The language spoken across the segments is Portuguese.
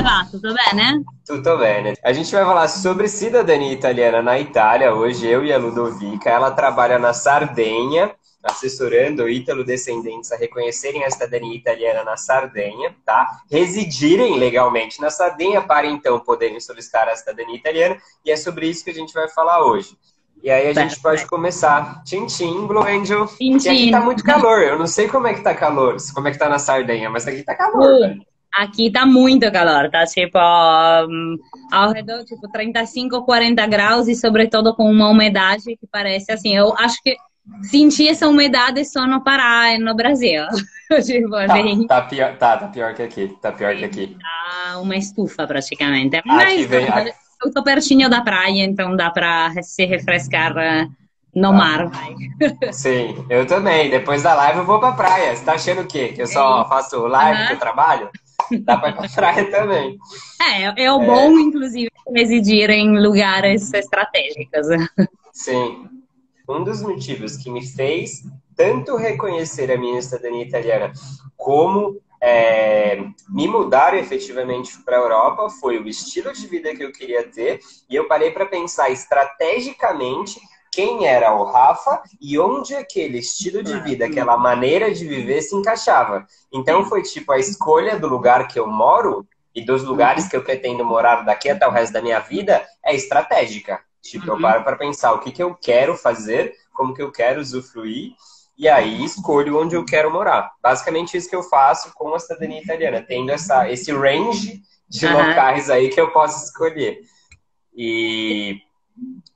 va? Tutto bene? Tutto bene. A gente vai falar sobre cidadania italiana na Itália. Hoje eu e a Ludovica. Ela trabalha na Sardenha, assessorando ítalo-descendentes a reconhecerem a cidadania italiana na Sardenha, tá? Residirem legalmente na Sardenha para então poderem solicitar a cidadania italiana. E é sobre isso que a gente vai falar hoje. E aí a gente pode Perfetto. começar. Tchim, tchim, Blue Angel. Que aqui tá Cincin. muito calor. Eu não sei como é que tá calor, como é que tá na Sardenha, mas aqui tá calor, Uh, velho. Aqui tá muito calor, tá tipo ao redor tipo 35, 40 graus e sobretudo com uma umidade que parece assim, eu acho que senti essa umidade só no Pará e no Brasil. Tipo assim, Tá pior que aqui. Tá pior que aqui. tá uma estufa praticamente. Aqui Mas vem. eu tô pertinho da praia, então dá pra se refrescar no Tá. mar, vai. Sim, eu também. Depois da live eu vou pra praia. Você tá achando o quê? Que eu É só isso. faço live que eu Aham. trabalho? Dá pra ir pra praia também. É o bom, inclusive, residir em lugares estratégicos. Sim. Um dos motivos que me fez tanto reconhecer a minha cidadania italiana como me mudar efetivamente para a Europa foi o estilo de vida que eu queria ter e eu parei para pensar estrategicamente quem era o Rafa e onde aquele estilo de Claro. vida, aquela maneira de viver se encaixava. Então Sì. foi tipo a escolha do lugar que eu moro e dos lugares Mhm. que eu pretendo morar daqui até o resto da minha vida é estratégica. Tipo, eu Mhm. paro para pensar o que, que eu quero fazer, como que eu quero usufruir, e aí escolho onde eu quero morar. Basicamente isso que eu faço com a cidadania italiana, tendo esse range de Ah, locais aí que eu posso escolher. E,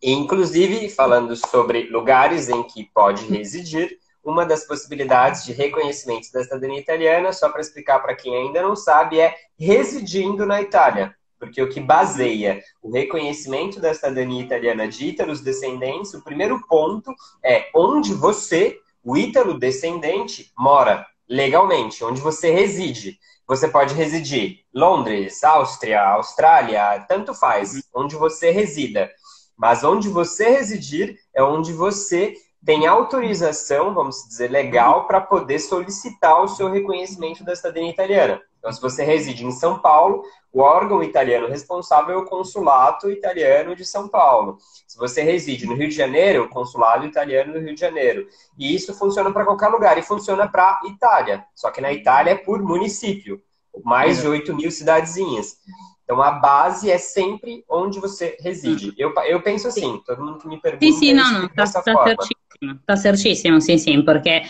inclusive, falando sobre lugares em que pode residir, uma das possibilidades de reconhecimento da cidadania italiana, só para explicar para quem ainda não sabe, é residindo na Itália. Porque o que baseia o reconhecimento da cidadania italiana de ítalos descendentes, o primeiro ponto é onde você, o ítalo descendente, mora legalmente, onde você reside. Você pode residir Londres, Áustria, Austrália, tanto faz, onde você resida. Mas onde você residir é onde você tem autorização, vamos dizer, legal para poder solicitar o seu reconhecimento da cidadania italiana. Então, se você reside em São Paulo, o órgão italiano responsável é o Consulato Italiano de São Paulo. Se você reside no Rio de Janeiro, o Consulado Italiano do Rio de Janeiro. E isso funciona para qualquer lugar e funciona para a Itália. Só que na Itália é por município, mais de esatto. 8 mil cidadezinhas. Então, a base é sempre onde você Mm. reside. Eu penso Sì. assim, todo mundo que me Sì, pergunta, sì, eu no, no, explico dessa forma. sta certissimo, sì, sì, perché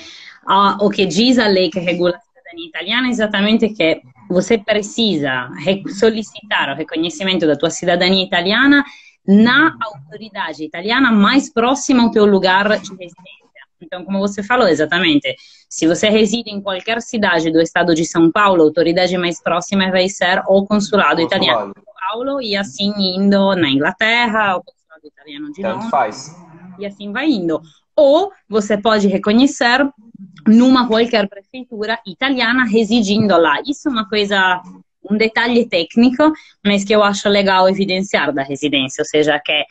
o che diz a lei que regula a cidadania italiana é exatamente que você precisa solicitar o reconhecimento da tua cidadania italiana na autoridade italiana mais próxima ao teu lugar de residência. Então, como você falou, exatamente, se você reside em qualquer cidade do estado de São Paulo, a autoridade mais próxima vai ser o consulado italiano Consulado. de São Paulo e assim indo na Inglaterra, o consulado italiano de Tanto Londres, faz. e assim vai indo. Ou você pode reconhecer numa qualquer prefeitura italiana residindo lá. Isso é uma coisa, um detalhe técnico, mas que eu acho legal evidenciar da residência, ou seja, que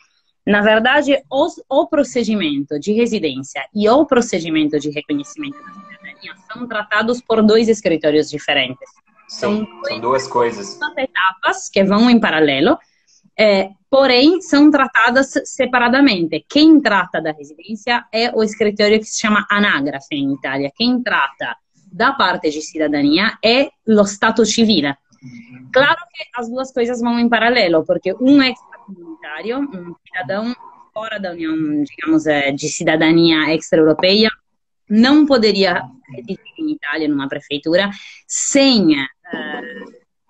na verdade o procedimento de residência e o procedimento de reconhecimento da cidadania são tratados por dois escritórios diferentes. São Sim, são duas coisas. duas etapas que vão em paralelo, porém são tratadas separadamente. Quem trata da residência é o escritório que se chama Anagrafe in Itália. Quem trata da parte de cidadania é lo Stato civile. Claro que as duas coisas vão em paralelo, porque um extracomunitário, um cidadão fora da União, digamos, de cidadania extra-europeia, não poderia residir em Itália, numa prefeitura, sem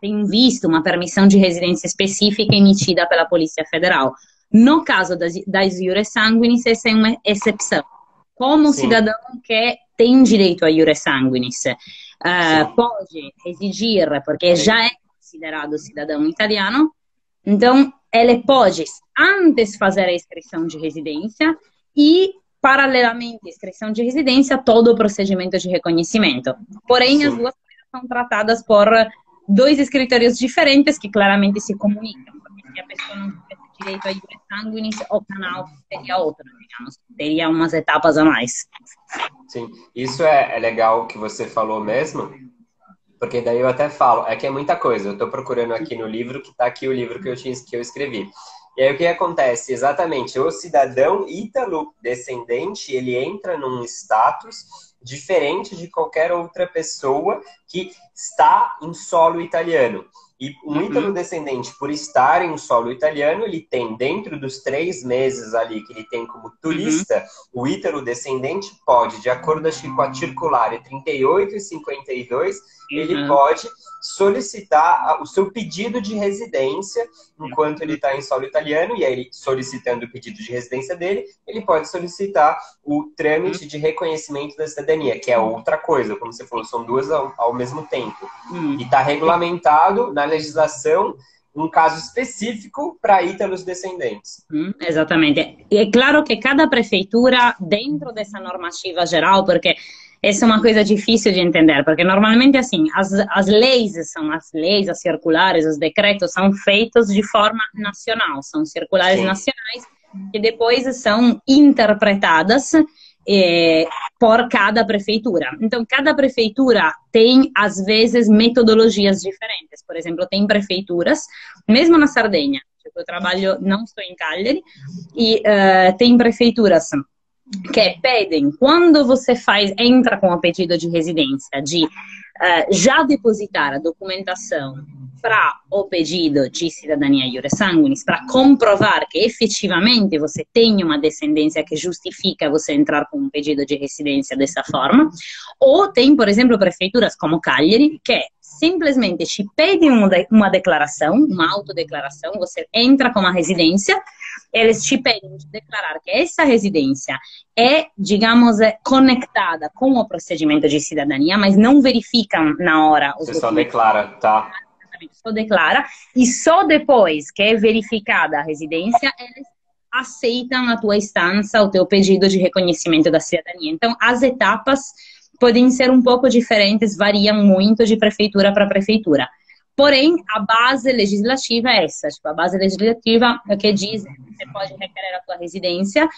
um visto, uma permissão de residência específica emitida pela Polícia Federal. No caso das iure sanguinis, essa é uma exceção. Como o Sim, cidadão que tem direito a iure sanguinis sim. pode residir, porque Peraí. já é considerado cidadão italiano, então ele pode antes fazer a inscrição de residência e, paralelamente à inscrição de residência, todo o procedimento de reconhecimento. Porém, as Sim. duas coisas são tratadas por dois escritórios diferentes que claramente se comunicam, porque se a pessoa não tivesse direito a iure sanguinis, o canal seria outro, digamos, teria umas etapas a mais. Sim, isso é legal que você falou mesmo, Porque daí eu até falo, é que é muita coisa. Eu estou procurando aqui no livro, que está aqui o livro que eu escrevi. E aí o que acontece? Exatamente, o cidadão ítalo-descendente, ele entra num status diferente de qualquer outra pessoa que está em solo italiano. E um ítalo-descendente, por estar em solo italiano, ele tem, dentro dos 3 meses ali que ele tem como turista, o ítalo-descendente pode, de acordo acho que com a circular 38 e 52, ele pode solicitar o seu pedido de residência enquanto ele está em solo italiano, e aí ele, solicitando o pedido de residência dele, ele pode solicitar o trâmite de reconhecimento da cidadania, que é outra coisa, como você falou, são duas ao mesmo tempo. E está regulamentado na legislação um caso específico para ítalos descendentes. Exatamente. E é claro que cada prefeitura, dentro dessa normativa geral, porque essa é uma coisa difícil de entender, porque normalmente, assim, as leis, as circulares, os decretos são feitos de forma nacional, são circulares nacionais que depois são interpretadas por cada prefeitura. Então, cada prefeitura tem, às vezes, metodologias diferentes. Por exemplo, tem prefeituras, mesmo na Sardenha, eu trabalho, não estou em Cagliari, e tem prefeituras que pedem, quando você entra com o pedido de residência, de já depositar a documentação para o pedido de cidadania iure sanguinis, para comprovar que efetivamente você tem uma descendência que justifica você entrar com um pedido de residência dessa forma. Ou tem, por exemplo, prefeituras como Cagliari, que simplesmente te pedem uma declaração, uma autodeclaração, você entra com uma residência, eles te pedem de declarar que essa residência é, digamos, conectada com o procedimento de cidadania, mas não verificam na hora os documentos. Você só declara, tá? Só declara, e só depois que é verificada a residência, eles aceitam a tua instância, o teu pedido de reconhecimento da cidadania. Então, as etapas podem ser um pouco diferentes, variam muito de prefeitura para prefeitura. Porém, a base legislativa é essa. Tipo, a base legislativa é o que diz que você pode requerer a tua residência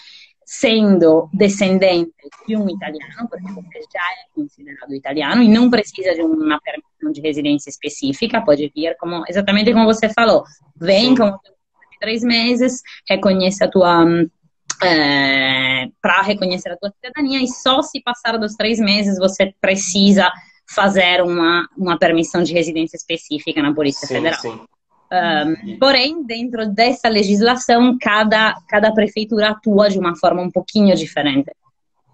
sendo descendente de um italiano, porque você já é considerado italiano e não precisa de uma permissão de residência específica, pode vir exatamente como você falou, vem com 3 meses, reconhece a tua... para reconhecer a tua cidadania, e só se passar dos 3 meses você precisa fazer uma permissão de residência específica na Polícia Federal. Sim. Porém, dentro dessa legislação, cada prefeitura atua de uma forma um pouquinho diferente.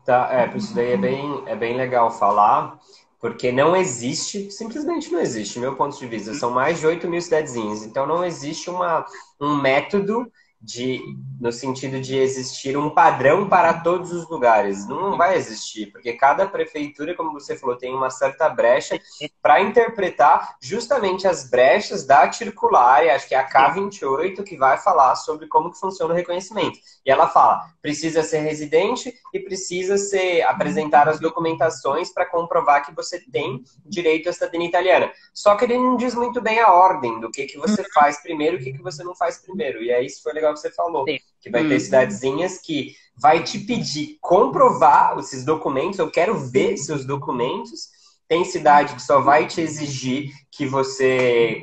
Tá, por isso daí é bem legal falar, porque não existe, simplesmente não existe, meu ponto de vista, são mais de 8 mil cidadezinhas, então não existe um método no sentido de existir um padrão para todos os lugares. Não vai existir, porque cada prefeitura, como você falou, tem uma certa brecha para interpretar justamente as brechas da circular, acho que é a K28 que vai falar sobre como que funciona o reconhecimento. E ela fala, precisa ser residente e precisa apresentar as documentações para comprovar que você tem direito à cidadania italiana. Só que ele não diz muito bem a ordem do que você faz primeiro e o que você não faz primeiro. E aí isso foi legal que você falou, que vai ter cidadezinhas que vai te pedir comprovar esses documentos, eu quero ver seus documentos. Tem cidade que só vai te exigir que você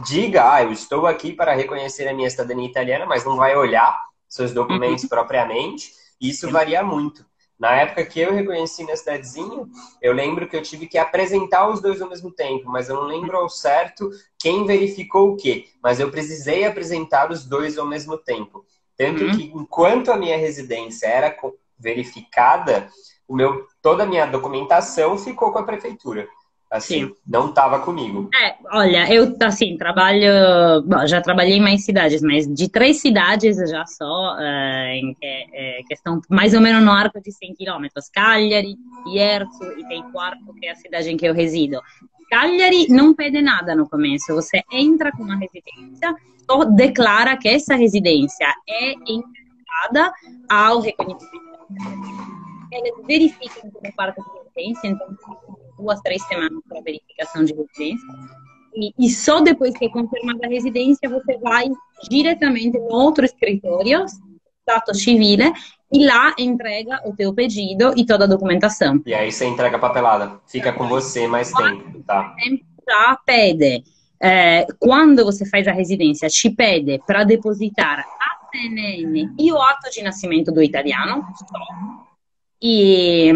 diga, eu estou aqui para reconhecer a minha cidadania italiana, mas não vai olhar seus documentos propriamente. Isso varia muito. Na época que eu reconheci minha cidadezinha, eu lembro que eu tive que apresentar os dois ao mesmo tempo, mas eu não lembro ao certo quem verificou o quê. Mas eu precisei apresentar os dois ao mesmo tempo. Tanto que, enquanto a minha residência era verificada, toda a minha documentação ficou com a prefeitura. Assim, não estava comigo. Olha, eu assim, já trabalhei em mais cidades, mas de 3 cidades já só, que estão mais ou menos no arco de 100 quilômetros. Cagliari, Ierzo e tem Quarto, que é a cidade em que eu resido. Cagliari não pede nada no começo, você entra com uma residência, só declara que essa residência é indicada ao reconhecimento. Eles verificam como parte de residência, então 2, 3 semanas para verificação de residência. E só depois que é confirmada a residência, você vai diretamente no outro escritório, Stato Civile, e lá entrega o teu pedido e toda a documentação. E aí você entrega a papelada. Fica com você mais tempo, tá? já pede, quando você faz a residência, ci pede para depositar a CNN e o ato de nascimento do italiano, e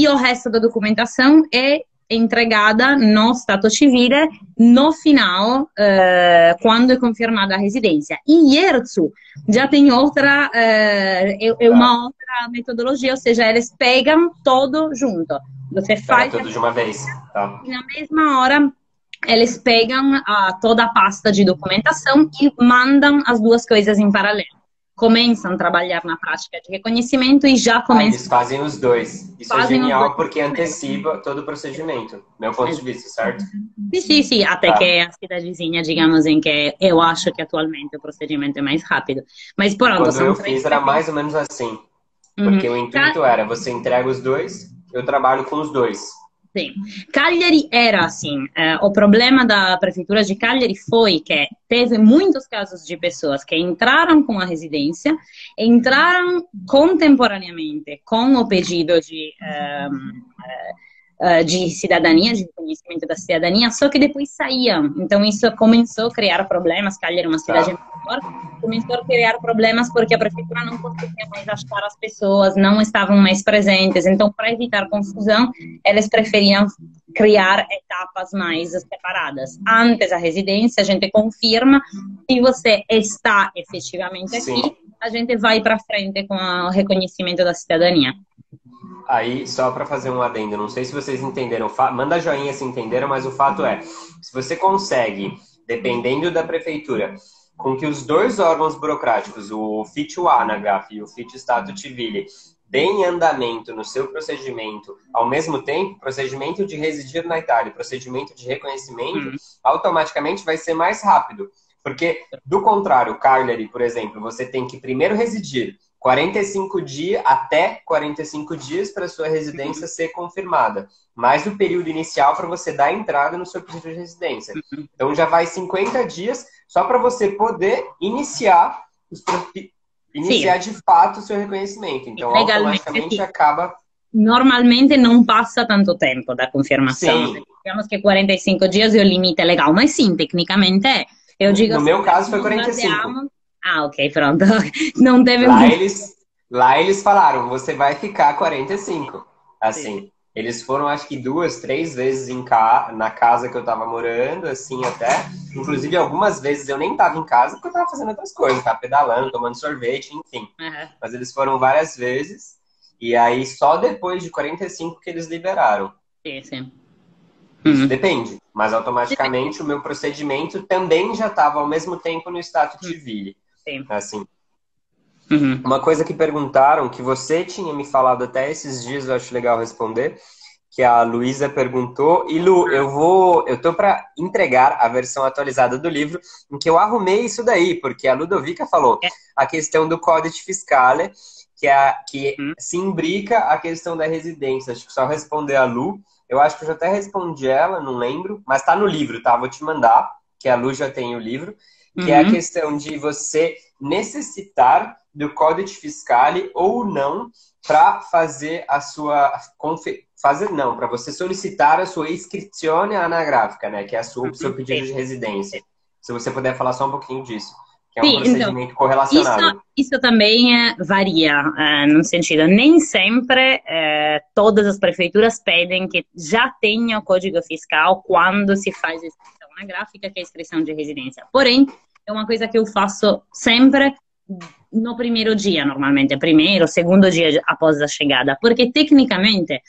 o resto da documentação é entregada no Stato Civile no final, quando é confirmada a residência. E IERZU já tem outra, é uma outra metodologia, ou seja, eles pegam todo junto. Você faz tudo de uma vez. Tá. E na mesma hora, eles pegam toda a pasta de documentação e mandam as duas coisas em paralelo. Começam a trabalhar na prática de reconhecimento e já começam... Eles fazem os dois. Isso é genial porque antecipa todo o procedimento, meu ponto de vista, certo? Sim. Até que a cidadezinha, digamos, em que eu acho que atualmente o procedimento é mais rápido. Mas pronto, quando eu fiz era mais ou menos assim. Porque o intuito era, você entrega os dois, eu trabalho com os dois. Sim. Cagliari era assim. O problema da prefeitura de Cagliari foi que teve muitos casos de pessoas que entraram com a residência, entraram contemporaneamente com o pedido de cidadania, de reconhecimento da cidadania, só que depois saíam. Então isso começou a criar problemas. Cagliari é uma cidade menor, começou a criar problemas porque a prefeitura não conseguia mais achar as pessoas, não estavam mais presentes. Então, para evitar confusão, eles preferiam criar etapas mais separadas. Antes da residência, a gente confirma se você está efetivamente aqui, a gente vai para frente com o reconhecimento da cidadania. Aí, só para fazer um adendo, não sei se vocês entenderam, manda joinha se entenderam, mas o fato é, se você consegue, dependendo da prefeitura, com que os dois órgãos burocráticos, o Ufficio ANAGAF e o Ufficio Stato Civile, deem andamento no seu procedimento, ao mesmo tempo, procedimento de residir na Itália, procedimento de reconhecimento, automaticamente vai ser mais rápido. Porque, do contrário, Cagliari, por exemplo, você tem que primeiro residir 45 dias, até 45 dias para sua residência ser confirmada. Mais o período inicial para você dar entrada no seu pedido de residência. Então já vai 50 dias só para você poder iniciar de fato o seu reconhecimento. Então automaticamente acaba... Normalmente não passa tanto tempo da confirmação. Sim. Digamos que 45 dias é o limite legal, mas sim, tecnicamente é. Eu digo no meu caso foi 45. Ah, ok, pronto. Não teve lá eles falaram, você vai ficar 45. Assim, sim. Eles foram acho que 2, 3 vezes na casa que eu tava morando, assim até. Inclusive algumas vezes eu nem tava em casa porque eu tava fazendo outras coisas, tava pedalando, tomando sorvete, enfim. Mas eles foram várias vezes e aí só depois de 45 que eles liberaram. Sim. Isso depende, mas automaticamente o meu procedimento também já estava ao mesmo tempo no Stato Civile. Sim. Assim. Uma coisa que perguntaram, que você tinha me falado até esses dias, eu acho legal responder, que a Luísa perguntou, e Lu, eu tô para entregar a versão atualizada do livro, em que eu arrumei isso daí, porque a Ludovica falou a questão do Codice Fiscale, que se imbrica a questão da residência. Acho que só responder a Lu. Eu acho que eu já até respondi ela, não lembro, mas tá no livro, tá? Vou te mandar, que a Lu já tem o livro, que é a questão de você necessitar do Codice Fiscale ou não para fazer a sua... para você solicitar a sua iscrizione anagrafica, né? Que é o seu pedido de residência. Se você puder falar só um pouquinho disso. Que é um procedimento correlacionado. Isso também varia, no sentido, nem sempre todas as prefeituras pedem que já tenha o código fiscal quando se faz a inscrição na gráfica, que é a inscrição de residência. Porém, é uma coisa que eu faço sempre no primeiro dia, normalmente, primeiro, segundo dia após a chegada, porque tecnicamente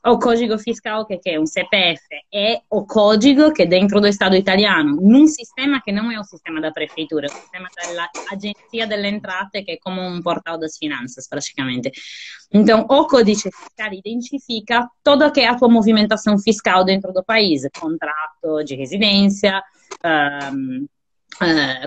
o código fiscal, que é um CPF, é o código que dentro do Estado italiano, num sistema que não é o sistema da prefeitura, é o sistema da Agenzia delle Entrate, que é como um portal das finanças, praticamente. Então, o códice fiscal identifica toda que é a tua movimentação fiscal dentro do país, contrato de residência,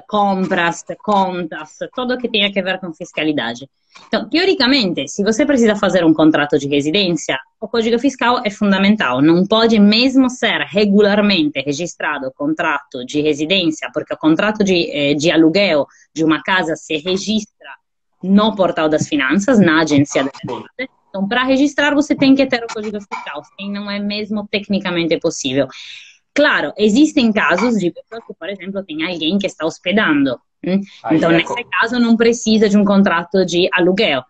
compras, contas, tudo que tenha a ver com fiscalidade. Então, teoricamente, se você precisa fazer um contrato de residência, o código fiscal é fundamental. Não pode mesmo ser regularmente registrado o contrato de residência, porque o contrato de aluguel de uma casa se registra no portal das finanças, na agência da finanças. Então, para registrar, você tem que ter o código fiscal, sem não é mesmo tecnicamente possível. Claro, existem casos de pessoas que, por exemplo, tem alguém que está hospedando. Então, nesse caso, não precisa de um contrato de aluguel.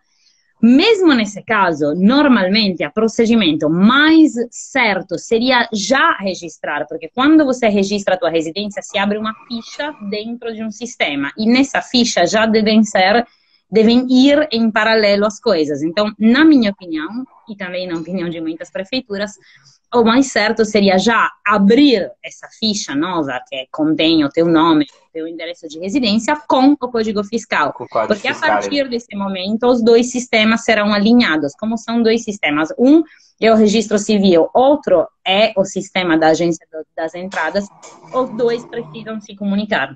Mesmo nesse caso, normalmente, o procedimento mais certo seria já registrar, porque quando você registra a tua residência, se abre uma ficha dentro de um sistema, e nessa ficha já devem ir em paralelo as coisas. Então, na minha opinião, e também na opinião de muitas prefeituras, o mais certo seria já abrir essa ficha nova, que contém o teu nome, o teu endereço de residência, com o Código Fiscal. Porque a partir desse momento, os dois sistemas serão alinhados. Como são dois sistemas? Um é o registro civil, outro é o sistema da Agência das Entradas. Os dois precisam se comunicar.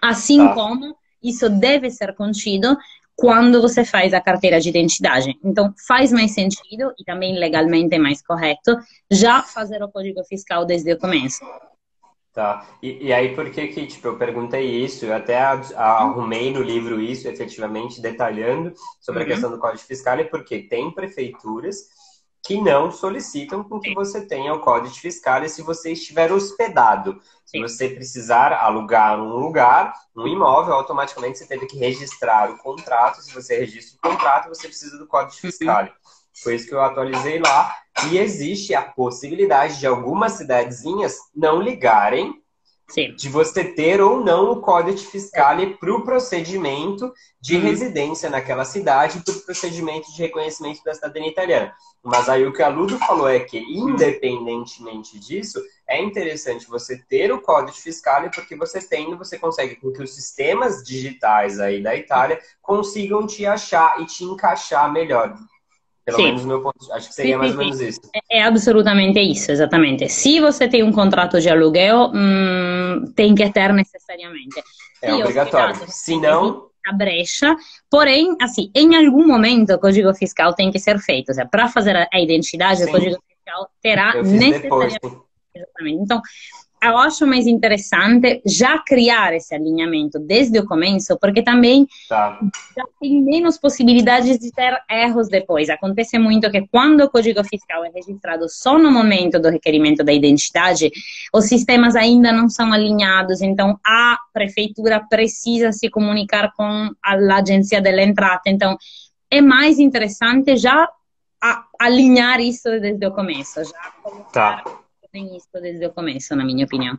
Assim como isso deve ser contido quando você faz a carteira de identidade. Então, faz mais sentido, e também legalmente é mais correto, já fazer o Código Fiscal desde o começo. Tá. E aí, por que que, tipo, eu perguntei isso, eu até arrumei no livro isso, efetivamente, detalhando sobre a questão do Código Fiscal, é porque tem prefeituras que não solicitam com que você tenha o Código Fiscal se você estiver hospedado. Se você precisar alugar um lugar, um imóvel, automaticamente você teve que registrar o contrato. Se você registra o contrato, você precisa do Código Fiscal. Foi isso que eu atualizei lá. E existe a possibilidade de algumas cidadezinhas não ligarem de você ter ou não o Código Fiscal para o procedimento de residência naquela cidade, para o procedimento de reconhecimento da cidadania italiana. Mas aí o que a Ludo falou é que, independentemente disso, é interessante você ter o Código Fiscal, porque você consegue com que os sistemas digitais aí da Itália consigam te achar e te encaixar melhor. Pelo menos no meu ponto de vista, acho que seria mais ou menos isso. É absolutamente isso, exatamente. Se você tem um contrato de aluguel, tem que ter necessariamente. É obrigatório. Se não... A brecha, porém, assim, em algum momento o Código Fiscal tem que ser feito. Ou seja, para fazer a identidade, o Código Fiscal terá necessariamente... Exatamente. Então, eu acho mais interessante já criar esse alinhamento desde o começo, porque também já tem menos possibilidades de ter erros depois. Acontece muito que quando o Código Fiscal é registrado só no momento do requerimento da identidade, os sistemas ainda não são alinhados, então a prefeitura precisa se comunicar com a agência della entrata. Então, é mais interessante já alinhar isso desde o começo, já colocar isso desde o começo, na minha opinião.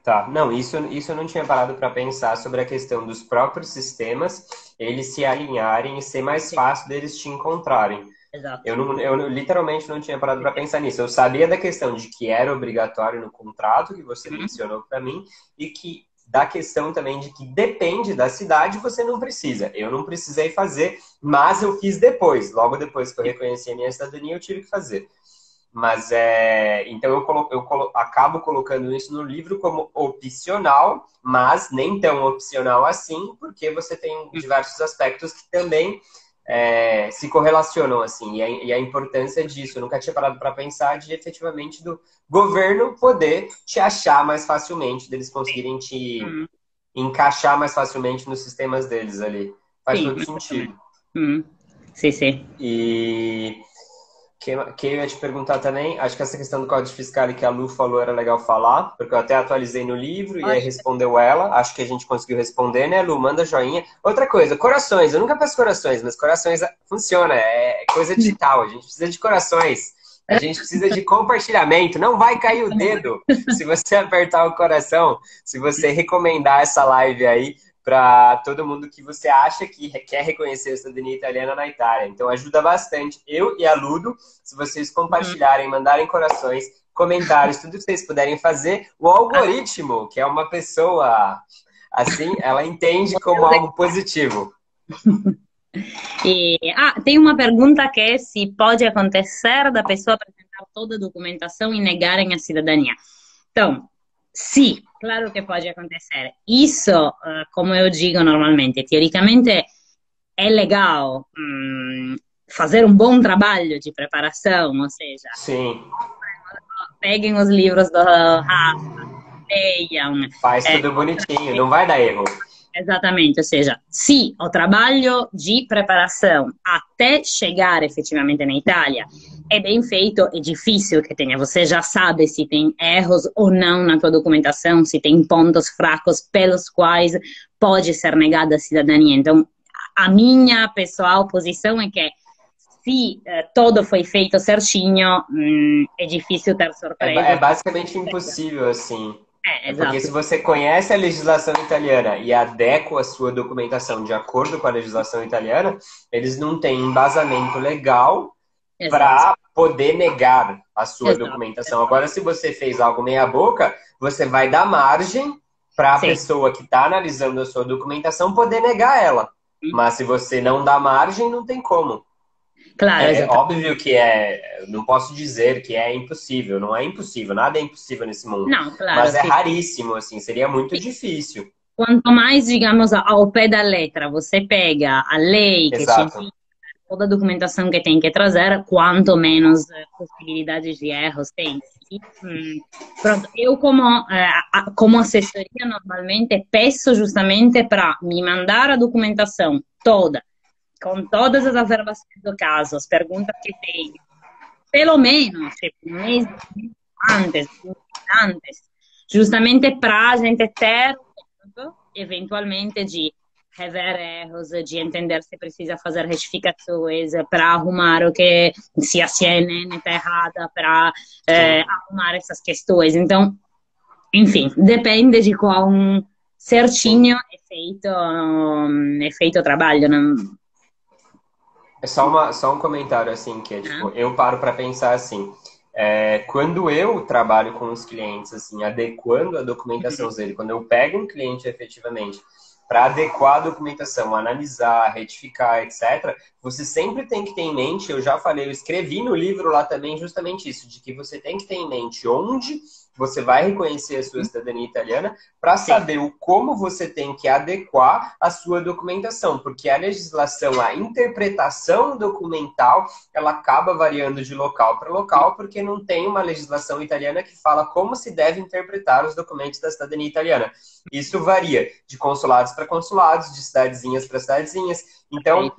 Tá, não, isso eu não tinha parado para pensar sobre a questão dos próprios sistemas, eles se alinharem e ser mais fácil deles te encontrarem. Exato. Eu literalmente não tinha parado para pensar nisso. Eu sabia da questão de que era obrigatório no contrato, que você mencionou para mim, e que da questão também de que depende da cidade, você não precisa. Eu não precisei fazer, mas eu fiz depois. Logo depois que eu reconheci a minha cidadania, eu tive que fazer. Mas então eu acabo colocando isso no livro como opcional, mas nem tão opcional assim, porque você tem diversos aspectos que também se correlacionam assim, e a importância disso. Eu nunca tinha parado para pensar de efetivamente do governo poder te achar mais facilmente, deles conseguirem te encaixar mais facilmente nos sistemas deles ali. Faz todo sentido. Sim. E que eu ia te perguntar também, acho que essa questão do Código Fiscal que a Lu falou era legal falar, porque eu até atualizei no livro e aí respondeu ela. Acho que a gente conseguiu responder, né, Lu? Manda joinha. Outra coisa, corações. Eu nunca peço corações, mas corações funciona, é coisa digital. A gente precisa de corações. A gente precisa de compartilhamento. Não vai cair o dedo se você apertar o coração, se você recomendar essa live aí para todo mundo que você acha que quer reconhecer a cidadania italiana na Itália. Então ajuda bastante. Eu e a Ludo, se vocês compartilharem, mandarem corações, comentários, tudo que vocês puderem fazer, o algoritmo, que é uma pessoa assim, ela entende como algo positivo. Tem uma pergunta que é se pode acontecer da pessoa apresentar toda a documentação e negarem a cidadania. Então, sim, claro que pode acontecer. Isso, como eu digo normalmente, teoricamente é legal fazer um bom trabalho de preparação, ou seja, peguem os livros do Rafa, leiam. Faz tudo bonitinho, não vai dar erro. Exatamente, ou seja, se o trabalho de preparação até chegar efetivamente na Itália é bem feito, é difícil que tenha. Você já sabe se tem erros ou não na tua documentação, se tem pontos fracos pelos quais pode ser negada a cidadania. Então, a minha pessoal posição é que se tudo foi feito certinho, é difícil ter É surpresas. basicamente impossível, assim. Porque Exato. se você conhece a legislação italiana e adequa a sua documentação de acordo com a legislação italiana, eles não têm embasamento legal Exato. para poder negar a sua Exato. documentação. Agora, se você fez algo meia boca, você vai dar margem para a Sim. pessoa que está analisando a sua documentação poder negar ela. Mas se você não dá margem, não tem como. Claro, É exato. óbvio que não posso dizer que é impossível, não é impossível, nada é impossível nesse mundo. Não, claro, Mas é sim. raríssimo, assim, seria muito difícil. Quanto mais, digamos, ao pé da letra você pega a lei que te Exato. diz toda a documentação que tem que trazer, quanto menos possibilidades de erros tem. E, pronto, eu como assessoria normalmente peço justamente para me mandar a documentação toda, com todas as averbações do caso, as perguntas que tenho, pelo menos tipo, um mês antes, antes, justamente para a gente ter tempo, eventualmente, de rever erros, de entender se precisa fazer retificações, para arrumar o que, se a CNN está errada, para Sim. arrumar essas questões. Então, enfim, depende de qual Sim. certinho é feito o trabalho. Não? É só um comentário, assim, que é tipo, eu paro para pensar assim. Quando eu trabalho com os clientes, assim, adequando a documentação dele, quando eu pego um cliente efetivamente para adequar a documentação, analisar, retificar, etc., você sempre tem que ter em mente, eu já falei, eu escrevi no livro lá também justamente isso, de que você tem que ter em mente onde você vai reconhecer a sua cidadania italiana para saber como você tem que adequar a sua documentação, porque a legislação, a interpretação documental, ela acaba variando de local para local, porque não tem uma legislação italiana que fala como se deve interpretar os documentos da cidadania italiana. Isso varia de consulados para consulados, de cidadezinhas para cidadezinhas. Então,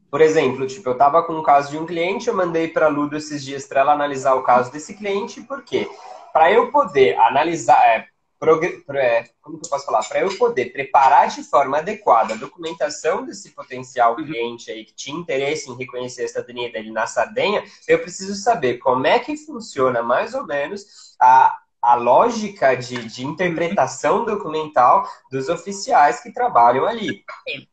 por exemplo, tipo, eu estava com um caso de um cliente, eu mandei para a Ludo esses dias para ela analisar o caso desse cliente, por quê? Para eu poder analisar, como que eu posso falar? Para eu poder preparar de forma adequada a documentação desse potencial cliente aí que tinha interesse em reconhecer a cidadania dele na Sardenha, eu preciso saber como é que funciona mais ou menos a lógica de interpretação documental dos oficiais que trabalham ali.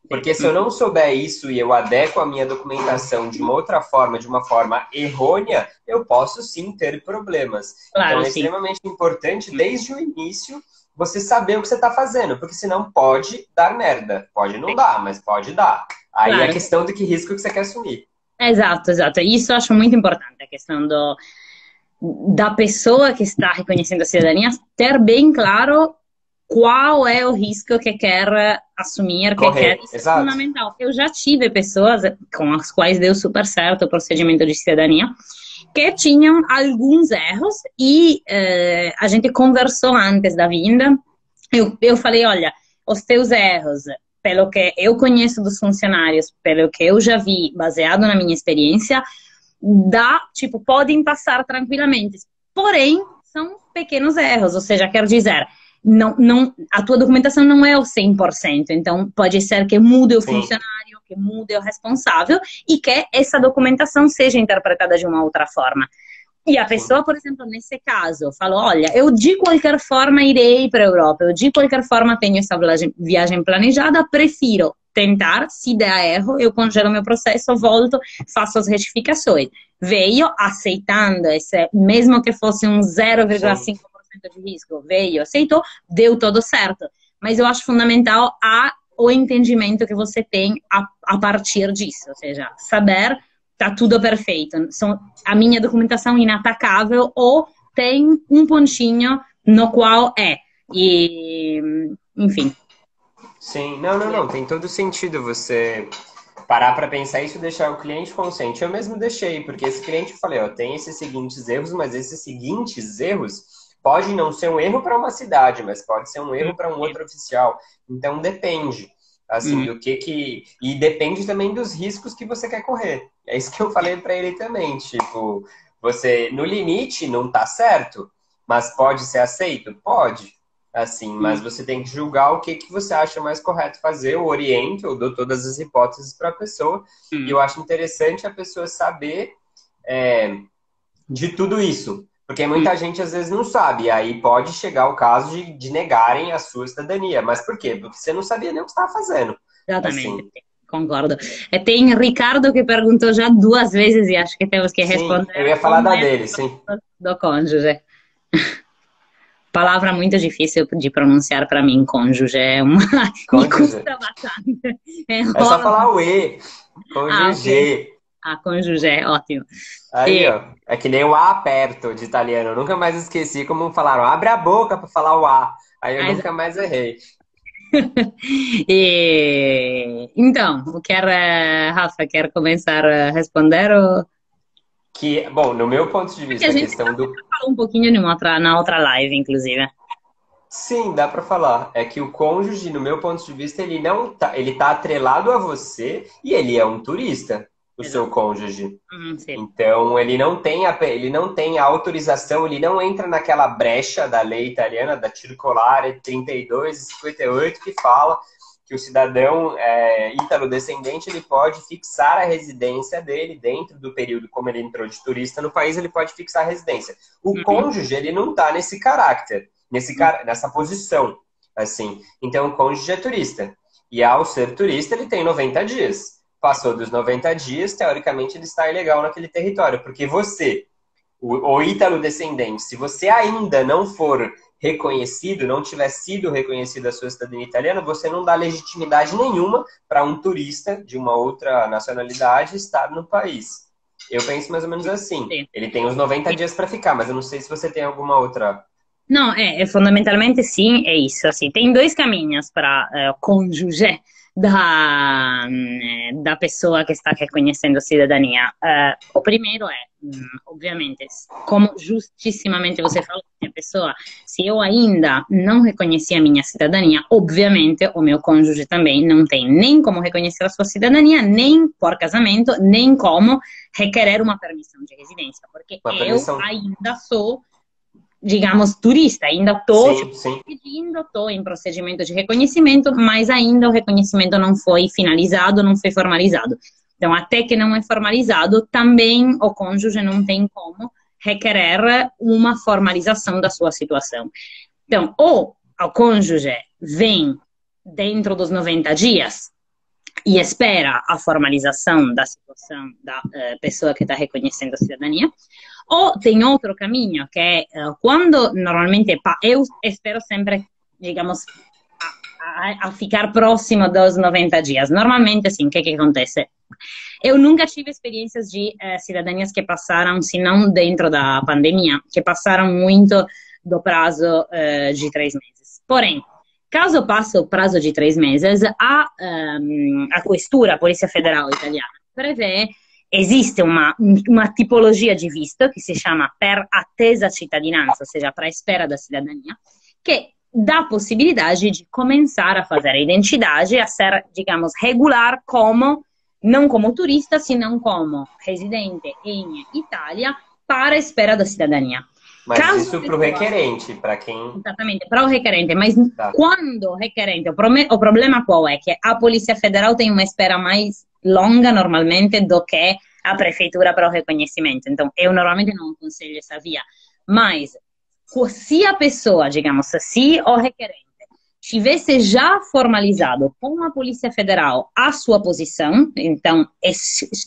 Porque se eu não souber isso e eu adequo a minha documentação de uma outra forma, de uma forma errônea, eu posso sim ter problemas. Claro, Então é sim. extremamente importante, desde o início, você saber o que você está fazendo, porque senão pode dar merda. Pode não dar, mas pode dar. Aí é Claro. questão de que risco que você quer assumir. Exato, exato. Isso eu acho muito importante, a questão da pessoa que está reconhecendo a cidadania ter bem claro qual é o risco que quer assumir, que quer. Correr, Isso é exato. fundamental. Eu já tive pessoas com as quais deu super certo o procedimento de cidadania, que tinham alguns erros e a gente conversou antes da vinda. Eu falei, olha, os teus erros, pelo que eu conheço dos funcionários, pelo que eu já vi, baseado na minha experiência, podem passar tranquilamente. Porém, são pequenos erros, ou seja, quero dizer, a tua documentação não é o 100%, então pode ser que mude o funcionário, que mude o responsável e que essa documentação seja interpretada de uma outra forma. E a pessoa, por exemplo, nesse caso, falou, olha, eu de qualquer forma irei para a Europa, eu de qualquer forma tenho essa viagem planejada, prefiro tentar, se der erro, eu congelo meu processo, volto, faço as retificações. Veio aceitando, mesmo que fosse um 0,5% de risco, veio, aceitou, deu tudo certo. Mas eu acho fundamental o entendimento que você tem a partir disso, ou seja, saber tá tudo perfeito, a minha documentação inatacável ou tem um pontinho no qual e enfim. Sim, não, tem todo sentido você parar para pensar isso e deixar o cliente consciente. Eu mesmo deixei, porque esse cliente eu falei, ó, tem esses seguintes erros, mas esses seguintes erros pode não ser um erro para uma cidade, mas pode ser um erro para um outro oficial. Então depende. assim, do que... E depende também dos riscos que você quer correr. É isso que eu falei para ele também, tipo, você, no limite, não tá certo, mas pode ser aceito? Pode, assim, mas você tem que julgar o que você acha mais correto fazer, eu oriento, eu dou todas as hipóteses para a pessoa, e eu acho interessante a pessoa saber de tudo isso. Porque muita gente às vezes não sabe, e aí pode chegar o caso de negarem a sua cidadania. Mas por quê? Porque você não sabia nem o que estava fazendo. Exatamente, Assim, concordo. E tem Ricardo que perguntou já 2 vezes e acho que temos que sim, eu responder ia falar como da é dele, sim. do cônjuge. Palavra muito difícil de pronunciar para mim, cônjuge. Me Cônjuge. custa bastante. É só Enrola. falar o E. Ah, ok. Cônjuge. Cônjuge, ótimo. Aí, E, ó. É que nem o A aperto de italiano. Eu nunca mais esqueci como falaram. Abre a boca para falar o A. Aí eu nunca mais errei. então, Rafa, quer começar a responder? Que, bom, no meu ponto de Porque a vista, a gente questão do... falou um pouquinho na outra live, inclusive. Sim, dá pra falar. É que o cônjuge, no meu ponto de vista, ele não tá, ele tá atrelado a você e ele é um turista, o seu Exato. cônjuge. Sì. Então, ele não tem a autorização, ele não entra naquela brecha da lei italiana, da Circolare 32 e 58, que fala que o cidadão ítalo-descendente ele pode fixar a residência dele dentro do período, como ele entrou de turista no país, ele pode fixar a residência. O cônjuge, ele não está nesse caráter, nessa posição, assim. Então, o cônjuge é turista. E ao ser turista, ele tem 90 dias. Passou dos 90 dias, teoricamente, ele está ilegal naquele território, porque você, o ítalo-descendente, se você ainda não for reconhecido, não tiver sido reconhecido a sua cidadania italiana, você não dá legitimidade nenhuma para um turista de uma outra nacionalidade estar no país. Eu penso mais ou menos assim. Sì. Ele tem os 90 dias para ficar, mas eu não sei se você tem alguma outra... No, fondamentalmente sim, è isso. Sì. Tem dois caminhos para cônjuge da pessoa que está reconhecendo a cidadania. O primeiro é, obviamente, como justissimamente você falou, a pessoa, se eu ainda não reconheci a minha cidadania, obviamente o meu cônjuge também não tem nem como reconhecer a sua cidadania, nem por casamento, nem como requerer uma permissão de residência, porque eu ainda sou, digamos, turista, ainda estou pedindo, estou em procedimento de reconhecimento, mas ainda o reconhecimento não foi finalizado, não foi formalizado. Então, até que não é formalizado, também o cônjuge não tem como requerer uma formalização da sua situação. Então, ou o cônjuge vem dentro dos 90 dias e espera a formalização da situação da pessoa que está reconhecendo a cidadania, ou tem outro caminho, que é quando normalmente eu espero sempre, digamos, a ficar próximo dos 90 dias. Normalmente, assim, o que acontece? Eu nunca tive experiências de cidadanias que passaram, se não dentro da pandemia, que passaram muito do prazo de 3 meses. Porém, caso passe o prazo de 3 meses, a Questura, a Polizia Federale italiana, prevê, esiste uma tipologia de visto che si chiama per attesa cittadinanza, ou seja, para espera da cidadania, que dá possibilidade de começar a fazer a identidade, a ser, digamos, regular como, não como turista, senão como residente em Itália para a espera da cidadania. Mas caso isso para o requerente, para quem... Exatamente, para o requerente, mas quando o requerente, o problema qual é? Que a Polícia Federal tem uma espera mais longa normalmente do que a prefeitura para o reconhecimento. Então, eu normalmente não aconselho essa via. Mas, se a pessoa, digamos, se o requerente tivesse já formalizado com a Polícia Federal a sua posição, então,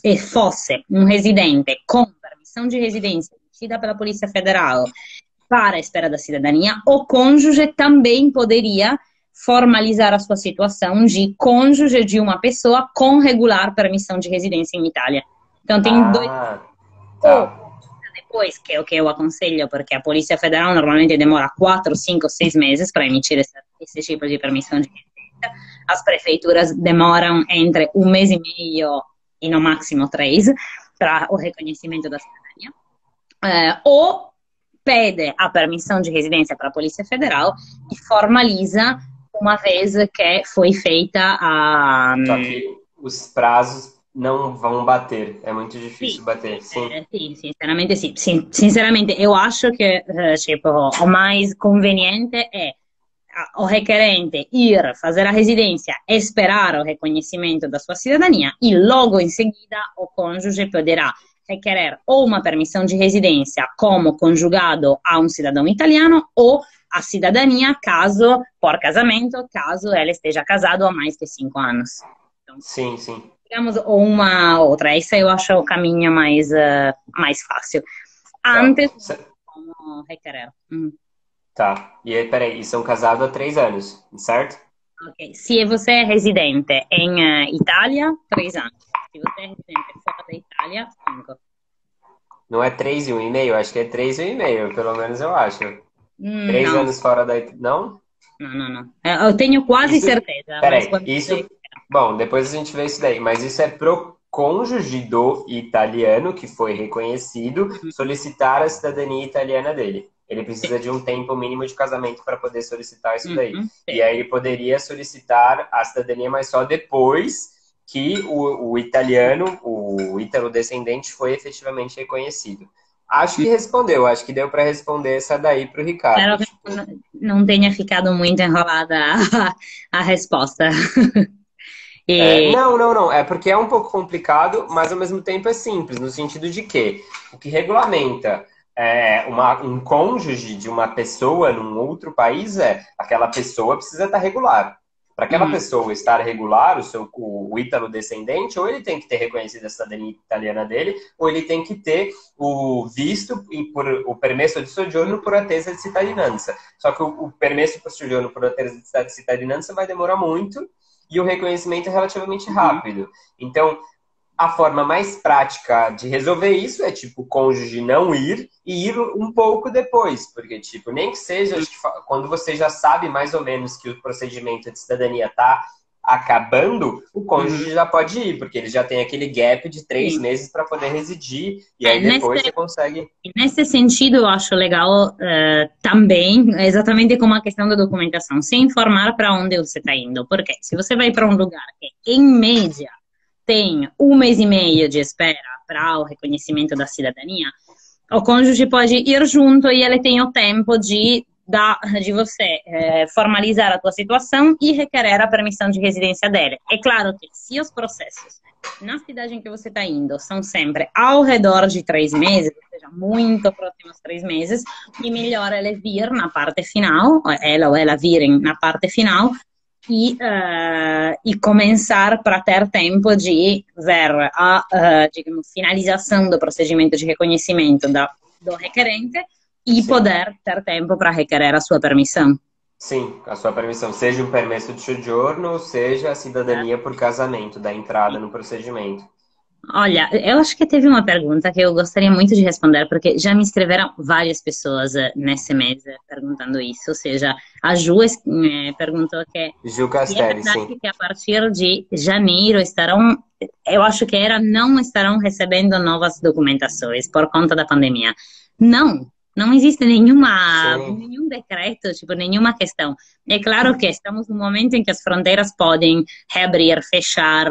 e fosse um residente com permissão de residência emitida pela Polícia Federal para a espera da cidadania, o cônjuge também poderia formalizar a sua situação de cônjuge de uma pessoa com regular permissão de residência em Itália. Então, tem dois... Ou, depois, que é o que eu aconselho, porque a Polícia Federal normalmente demora 4, 5, 6 meses para emitir esse tipo de permissão de residência. As prefeituras demoram entre 1 mês e meio e no máximo 3 para o reconhecimento da cidadania. Ou pede a permissão de residência para a Polícia Federal e formaliza uma vez que foi feita a... Só que os prazos não vão bater. É muito difícil Sì, bater. Sim. sì, sinceramente sì. Sinceramente eu acho que tipo, o mais conveniente é o requerente ir fazer a residência, esperar o reconhecimento da sua cidadania e logo em seguida o cônjuge poderá requerer ou uma permissão de residência como conjugado a um cidadão italiano ou a cidadania caso, por casamento, caso ele esteja casado há mais de 5 anos. Então, Sim, sim. digamos, ou uma outra. Esse eu acho o caminho mais fácil. Tá. Antes, como requerer. Tá. E aí, peraí, e são casados há 3 anos, certo? Ok. Se você é residente em Itália, 3 anos. Se você é residente fora da Itália, 5. Não é 3 e 1,5? Acho que é 3 e 1,5, pelo menos eu acho. Três Não, anos fora da Itália. Não? não. Eu tenho quase Isso, certeza, mas peraí, quando isso, bom, depois a gente vê isso daí, mas isso é pro cônjuge do italiano que foi reconhecido solicitar a cidadania italiana dele. Ele precisa de um tempo mínimo de casamento para poder solicitar isso daí. E aí ele poderia solicitar a cidadania, mas só depois que o italiano, o ítalo-descendente, foi efetivamente reconhecido. Acho que respondeu, acho que deu para responder essa daí para o Ricardo. espero que não tenha ficado muito enrolada a resposta. E, Não. É porque é um pouco complicado, mas ao mesmo tempo é simples, no sentido de que o que regulamenta um cônjuge de uma pessoa num outro país aquela pessoa precisa estar regular. Para aquela pessoa estar regular, o ítalo-descendente, ou ele tem que ter reconhecido a cidadania italiana dele, ou ele tem que ter o visto, o permesso de soggiorno por attesa de cittadinanza. Só que o permesso de soggiorno por attesa de cittadinanza vai demorar muito, e o reconhecimento é relativamente rápido. Então, a forma mais prática de resolver isso é, tipo, o cônjuge não ir e ir um pouco depois. Porque, tipo, nem que seja quando você já sabe mais ou menos que o procedimento de cidadania está acabando, o cônjuge já pode ir, porque ele já tem aquele gap de 3 meses para poder residir, e aí depois você consegue... Nesse sentido, eu acho legal também, exatamente como a questão da documentação, se informar para onde você está indo. Porque se você vai para um lugar que, em média, tem 1 mês e meio de espera para o reconhecimento da cidadania, o cônjuge pode ir junto e ele tem o tempo de você formalizar a tua situação e requerer a permissão de residência dele. É claro que se os processos na cidade em que você está indo são sempre ao redor de 3 meses, ou seja, muito próximos 3 meses, e melhor ele vir na parte final, ela ou ela virem na parte final, e começar para ter tempo de ver a digamos, finalização do procedimento de reconhecimento do requerente e poder ter tempo para requerer a sua permissão. Sim, a sua permissão, seja um permesso de soggiorno, ou seja a cidadania por casamento, da entrada no procedimento. Olha, eu acho que teve uma pergunta que eu gostaria muito de responder, porque já me escreveram várias pessoas nesse mês perguntando isso. Ou seja, a Ju perguntou que Ju Castelli, sim. que a partir de janeiro eu acho que não estarão recebendo novas documentações por conta da pandemia. Não existe nenhum decreto, tipo, nenhuma questão. É claro que estamos num momento em que as fronteiras podem reabrir, fechar,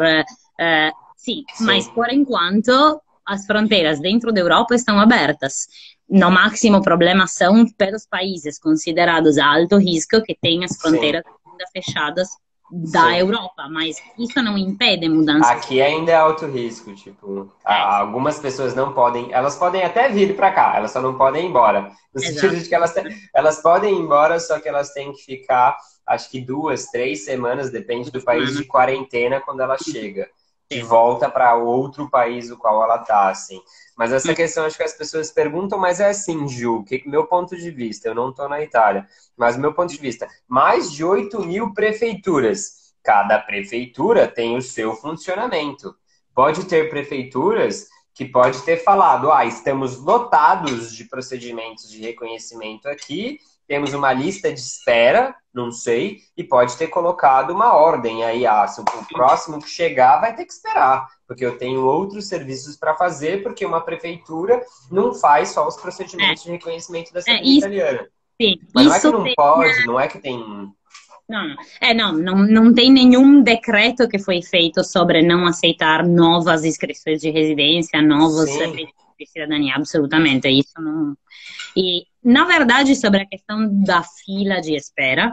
sim, mas por enquanto as fronteiras dentro da Europa estão abertas. No máximo problema são pelos países considerados a alto risco que têm as fronteiras ainda fechadas da Europa, mas isso não impede mudanças. Aqui ainda é alto risco, tipo, algumas pessoas não podem, elas podem até vir para cá, elas só não podem ir embora. No sentido de que elas podem ir embora, só que elas têm que ficar, acho que 2, 3 semanas, depende do país, de quarentena quando ela chega. De volta para outro país o qual ela tá, assim. Mas essa questão, acho que as pessoas perguntam, mas é assim, Ju, meu ponto de vista, eu não tô na Itália, mas meu ponto de vista, mais de 8.000 prefeituras. Cada prefeitura tem o seu funcionamento. Pode ter prefeituras que pode ter falado, estamos lotados de procedimentos de reconhecimento aqui, temos uma lista de espera, não sei, e pode ter colocado uma ordem aí, se o próximo que chegar vai ter que esperar, porque eu tenho outros serviços para fazer, porque uma prefeitura não faz só os procedimentos de reconhecimento da cidadania italiana. Sim, mas não é que não pode, não é que tem... Não tem nenhum decreto que foi feito sobre não aceitar novas inscrições de residência, novos Sim. pedidos de cidadania, absolutamente. Isso não. E, na verdade, sobre a questão da fila de espera,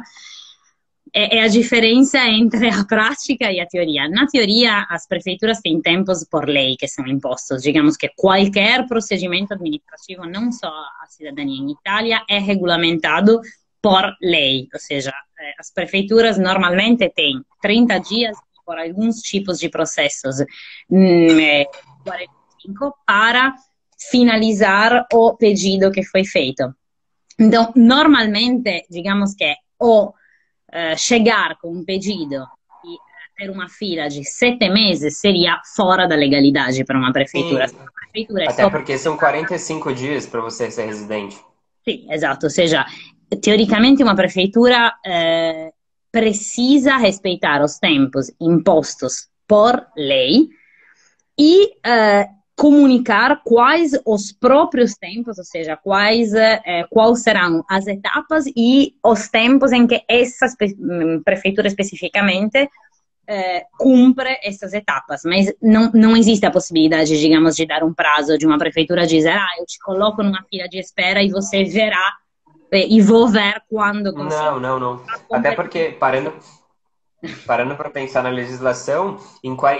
é a diferença entre a prática e a teoria. Na teoria, as prefeituras têm tempos por lei que são impostos. Digamos que qualquer procedimento administrativo, não só a cidadania em Itália, é regulamentado por lei. Ou seja, as prefeituras normalmente têm 30 dias por alguns tipos de processos, 45 para finalizar o pedido que foi feito. Então, normalmente, digamos que o chegar com um pedido e ter uma fila de 7 meses seria fora da legalidade para uma prefeitura. Sim. Uma prefeitura é Até só... porque são 45 dias para você ser residente. Sim, esatto. Ou seja, teoricamente uma prefeitura precisa respeitar os tempos impostos por lei e comunicar quais os próprios tempos, ou seja, quais serão as etapas e os tempos em que essa prefeitura especificamente cumpre essas etapas. Mas não existe a possibilidade, digamos, de dar um prazo de uma prefeitura dizer, eu te coloco numa fila de espera e você verá e vou ver quando consigo. Não. Até porque, parando para pensar na legislação,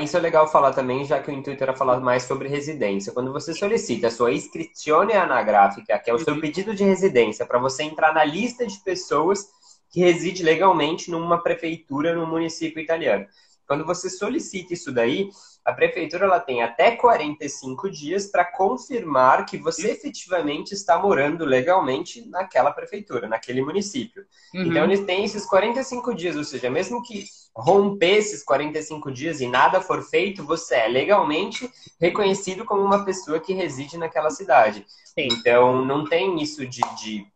isso é legal falar também, já que o intuito era falar mais sobre residência. Quando você solicita a sua iscrizione anagrafica, que é o seu pedido de residência, para você entrar na lista de pessoas que reside legalmente numa prefeitura, num município italiano. Quando você solicita isso daí, a prefeitura ela tem até 45 dias para confirmar que você efetivamente está morando legalmente naquela prefeitura, naquele município. Então, eles têm esses 45 dias, ou seja, mesmo que romper esses 45 dias e nada for feito, você é legalmente reconhecido como uma pessoa que reside naquela cidade. Sim. Então, não tem isso de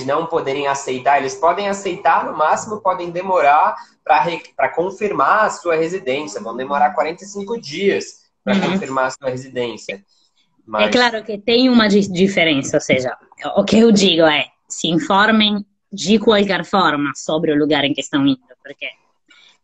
não poderem aceitar. Eles podem aceitar, no máximo podem demorar para confirmar a sua residência. Vão demorar 45 dias para confirmar a sua residência. Mas... É claro que tem uma diferença, ou seja, o que eu digo é, se informem de qualquer forma sobre o lugar em que estão indo, porque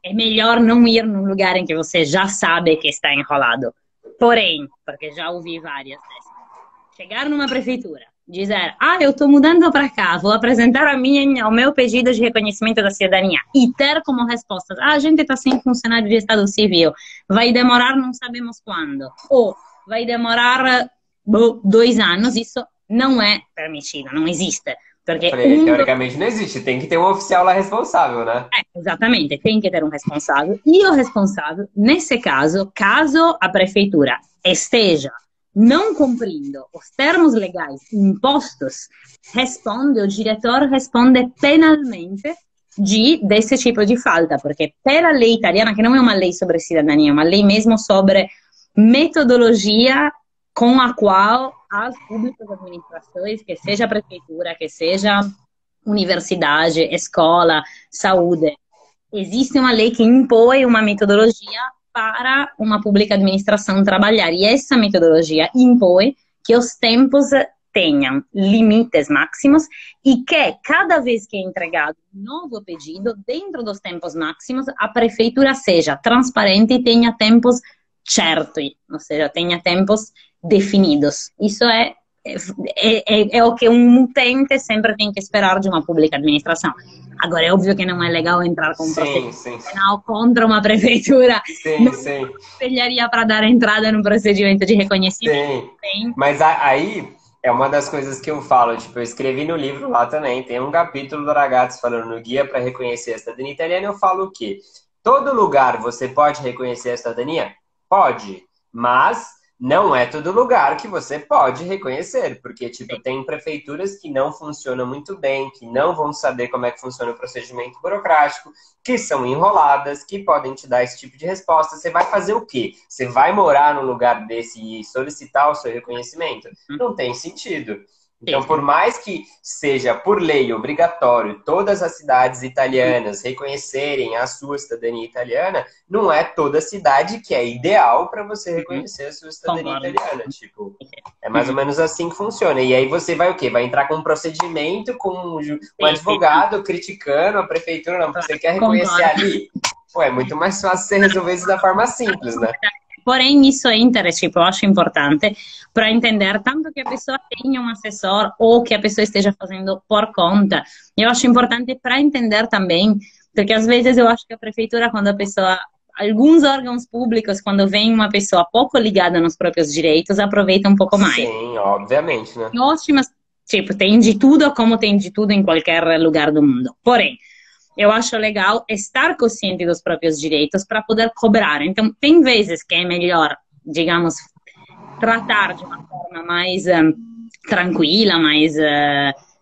é melhor não ir num lugar em que você já sabe que está enrolado. Porém, porque já ouvi várias vezes, chegar numa prefeitura, dizer, eu estou mudando para cá, vou apresentar o meu pedido de reconhecimento da cidadania e ter como resposta, a gente está sem funcionário de Estado Civil, vai demorar não sabemos quando, ou vai demorar 2 anos, isso não é permitido, não existe. Porque teoricamente não existe, tem que ter um oficial lá responsável, né? Exatamente, tem que ter um responsável. E o responsável, nesse caso a prefeitura esteja não cumprindo os termos legais impostos, o diretor responde penalmente desse tipo de falta, porque pela lei italiana, que não é uma lei sobre cidadania, é uma lei mesmo sobre metodologia com a qual as públicas administrações, que seja a prefeitura, que seja universidade, escola, saúde, existe uma lei que impõe uma metodologia para uma pública administração trabalhar. E essa metodologia impõe que os tempos tenham limites máximos e que cada vez que é entregado um novo pedido, dentro dos tempos máximos, a prefeitura seja transparente e tenha tempos certos, ou seja, tenha tempos definidos. Isso é o que um utente sempre tem que esperar de uma pública administração. Agora, é óbvio que não é legal entrar com um procedimento penal contra uma prefeitura. Não espelharia para dar entrada no procedimento de reconhecimento. Sim. Mas aí é uma das coisas que eu falo. Tipo, eu escrevi no livro lá também. Tem um capítulo do Ragazzi falando no Guia para Reconhecer a Cidadania Italiana. Eu falo o quê? Todo lugar você pode reconhecer a cidadania? Pode. Mas... não é todo lugar que você pode reconhecer, porque tipo, tem prefeituras que não funcionam muito bem, que não vão saber como é que funciona o procedimento burocrático, que são enroladas, que podem te dar esse tipo de resposta. Você vai fazer o quê? Você vai morar num lugar desse e solicitar o seu reconhecimento? Não tem sentido. Então, por mais que seja por lei obrigatório todas as cidades italianas reconhecerem a sua cidadania italiana, não é toda cidade que é ideal para você reconhecer a sua cidadania italiana. Tipo, é mais ou menos assim que funciona. E aí você vai o quê? Vai entrar com um procedimento com um advogado criticando a prefeitura, não, porque você quer reconhecer ali. Pô, é muito mais fácil você resolver isso da forma simples, né? Porém, isso é interessante, eu acho importante para entender tanto que a pessoa tenha um assessor ou que a pessoa esteja fazendo por conta. Eu acho importante para entender também, porque às vezes eu acho que a prefeitura, quando a pessoa, alguns órgãos públicos, quando vem uma pessoa pouco ligada nos próprios direitos, aproveita um pouco mais. Sim, obviamente, né? Ótimas, tipo, tem de tudo, como tem de tudo em qualquer lugar do mundo. Porém, eu acho legal estar consciente dos próprios direitos para poder cobrar. Então, tem vezes que é melhor, digamos, tratar de uma forma mais tranquila, mais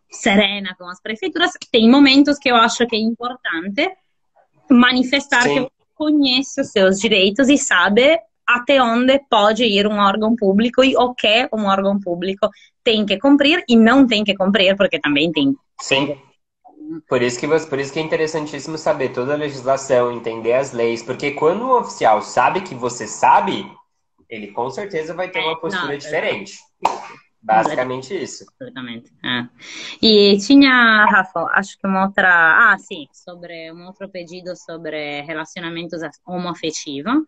serena com as prefeituras. Tem momentos que eu acho que é importante manifestar que você conhece os seus direitos e sabe até onde pode ir um órgão público e o que um órgão público tem que cumprir e não tem que cumprir, porque também tem... Sim. Por isso que é interessantíssimo saber toda a legislação, entender as leis, porque quando o oficial sabe que você sabe, ele com certeza vai ter uma postura diferente. Basicamente isso. Absolutamente. E tinha, Rafa, acho que uma outra... sim, sobre um outro pedido sobre relacionamentos homoafetivos.